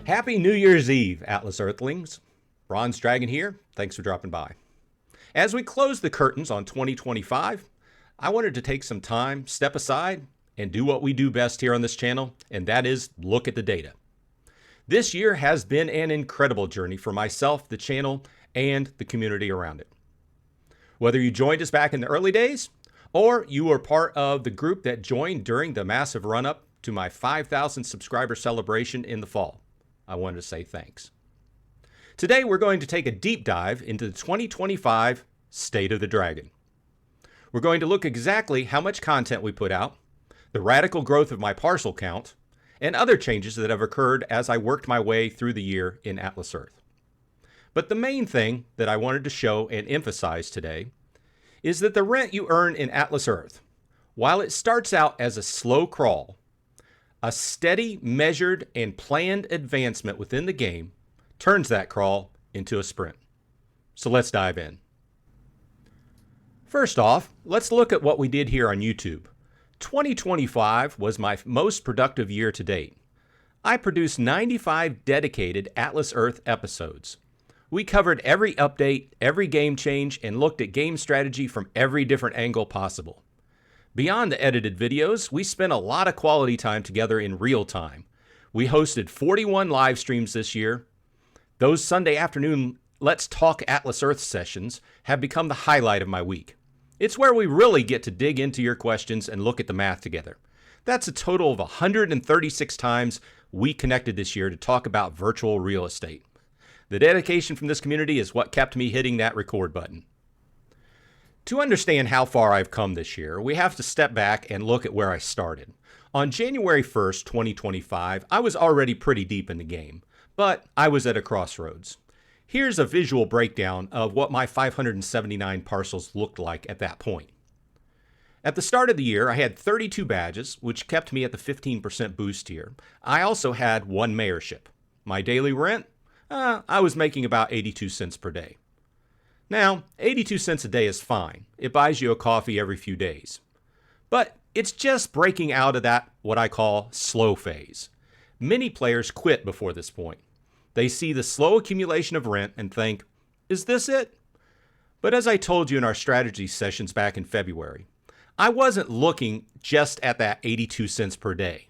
Happy New Year's Eve, Atlas Earthlings. Bronze Dragon here. Thanks for dropping by. As we close the curtains on 2025, I wanted to take some time, step aside, and do what we do best here on this channel, and that is look at the data. This year has been an incredible journey for myself, the channel, and the community around it. Whether you joined us back in the early days, or you were part of the group that joined during the massive run-up to my 5,000 subscriber celebration in the fall, I wanted to say thanks. Today, we're going to take a deep dive into the 2025 State of the Dragon. We're going to look exactly how much content we put out, the radical growth of my parcel count, and other changes that have occurred as I worked my way through the year in Atlas Earth. But the main thing that I wanted to show and emphasize today is that the rent you earn in Atlas Earth, while it starts out as a slow crawl, a steady, measured, and planned advancement within the game turns that crawl into a sprint. So let's dive in. First off, let's look at what we did here on YouTube. 2025 was my most productive year to date. I produced 95 dedicated Atlas Earth episodes. We covered every update, every game change, and looked at game strategy from every different angle possible. Beyond the edited videos, we spent a lot of quality time together in real time. We hosted 41 live streams this year. Those Sunday afternoon Let's Talk Atlas Earth sessions have become the highlight of my week. It's where we really get to dig into your questions and look at the math together. That's a total of 136 times we connected this year to talk about virtual real estate. The dedication from this community is what kept me hitting that record button. To understand how far I've come this year, we have to step back and look at where I started. On January 1st, 2025, I was already pretty deep in the game, but I was at a crossroads. Here's a visual breakdown of what my 579 parcels looked like at that point. At the start of the year, I had 32 badges, which kept me at the 15% boost tier. I also had one mayorship. My daily rent? I was making about 82 cents per day. Now, 82 cents a day is fine. It buys you a coffee every few days. But it's just breaking out of that, what I call, slow phase. Many players quit before this point. They see the slow accumulation of rent and think, is this it? But as I told you in our strategy sessions back in February, I wasn't looking just at that 82 cents per day.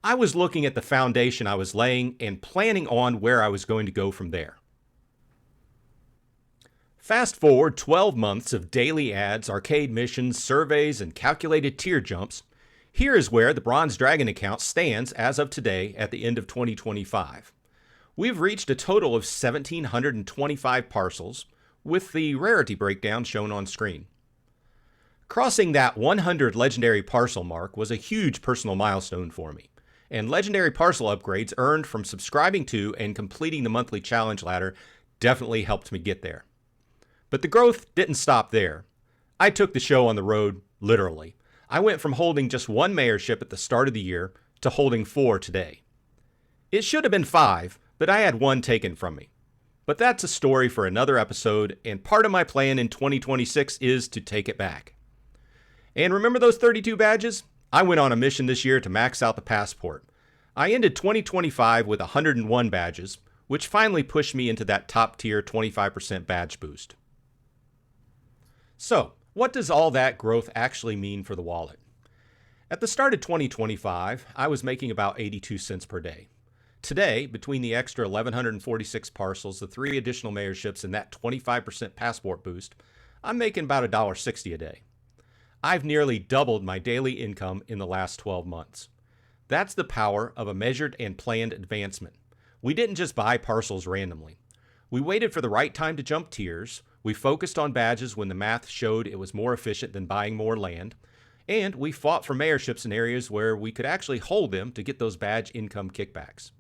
I was looking at the foundation I was laying and planning on where I was going to go from there. Fast forward 12 months of daily ads, arcade missions, surveys, and calculated tier jumps. Here is where the Bronze Dragon account stands as of today at the end of 2025. We've reached a total of 1,725 parcels, with the rarity breakdown shown on screen. Crossing that 100 legendary parcel mark was a huge personal milestone for me, and legendary parcel upgrades earned from subscribing to and completing the monthly challenge ladder definitely helped me get there. But the growth didn't stop there. I took the show on the road, literally. I went from holding just one mayorship at the start of the year to holding 4 today. It should have been 5, but I had 1 taken from me. But that's a story for another episode, and part of my plan in 2026 is to take it back. And remember those 32 badges? I went on a mission this year to max out the passport. I ended 2025 with 101 badges, which finally pushed me into that top tier 25% badge boost. So, what does all that growth actually mean for the wallet? At the start of 2025, I was making about 82 cents per day. Today, between the extra 1,146 parcels, the 3 additional mayorships, and that 25% passport boost, I'm making about $1.60 a day. I've nearly doubled my daily income in the last 12 months. That's the power of a measured and planned advancement. We didn't just buy parcels randomly. We waited for the right time to jump tiers. We focused on badges when the math showed it was more efficient than buying more land. And we fought for mayorships in areas where we could actually hold them to get those badge income kickbacks.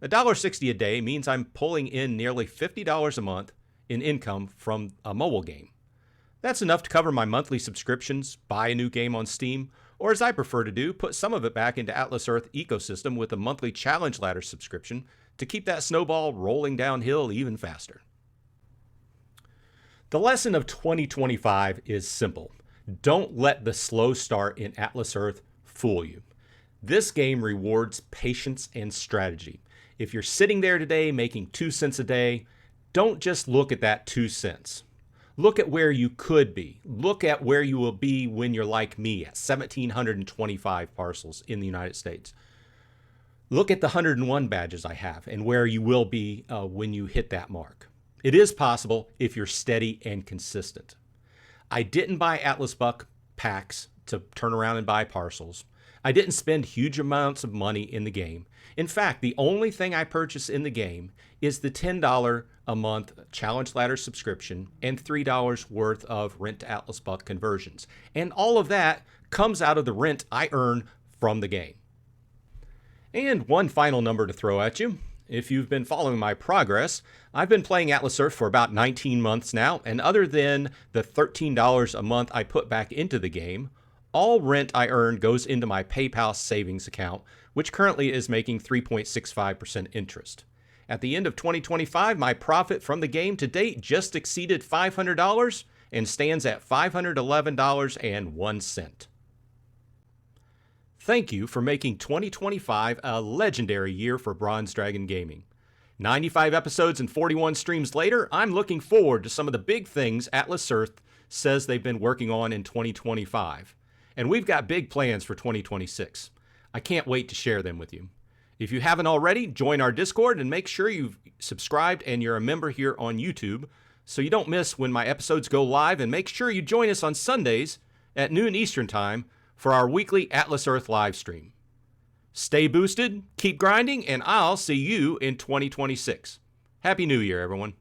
$1.60 a day means I'm pulling in nearly $50 a month in income from a mobile game. That's enough to cover my monthly subscriptions, buy a new game on Steam, or as I prefer to do, put some of it back into Atlas Earth ecosystem with a monthly challenge ladder subscription to keep that snowball rolling downhill even faster. The lesson of 2025 is simple. Don't let the slow start in Atlas Earth fool you. This game rewards patience and strategy. If you're sitting there today making 2 cents a day, don't just look at that 2 cents. Look at where you could be. Look at where you will be when you're like me at 1,725 parcels in the United States. Look at the 101 badges I have and where you will be when you hit that mark. It is possible if you're steady and consistent. I didn't buy Atlas Buck packs to turn around and buy parcels. I didn't spend huge amounts of money in the game. In fact, the only thing I purchase in the game is the $10 a month Challenge Ladder subscription and $3 worth of rent to Atlas Buck conversions. And all of that comes out of the rent I earn from the game. And one final number to throw at you. If you've been following my progress, I've been playing Atlas Earth for about 19 months now, and other than the $13 a month I put back into the game, all rent I earn goes into my PayPal savings account, which currently is making 3.65% interest. At the end of 2025, my profit from the game to date just exceeded $500 and stands at $511.01. Thank you for making 2025 a legendary year for Bronze Dragon Gaming. 95 episodes and 41 streams later, I'm looking forward to some of the big things Atlas Earth says they've been working on in 2025. And we've got big plans for 2026. I can't wait to share them with you. If you haven't already, join our Discord and make sure you've subscribed and you're a member here on YouTube so you don't miss when my episodes go live, and make sure you join us on Sundays at noon Eastern Time for our weekly Atlas Earth live stream. Stay boosted, keep grinding, and I'll see you in 2026. Happy New Year, everyone.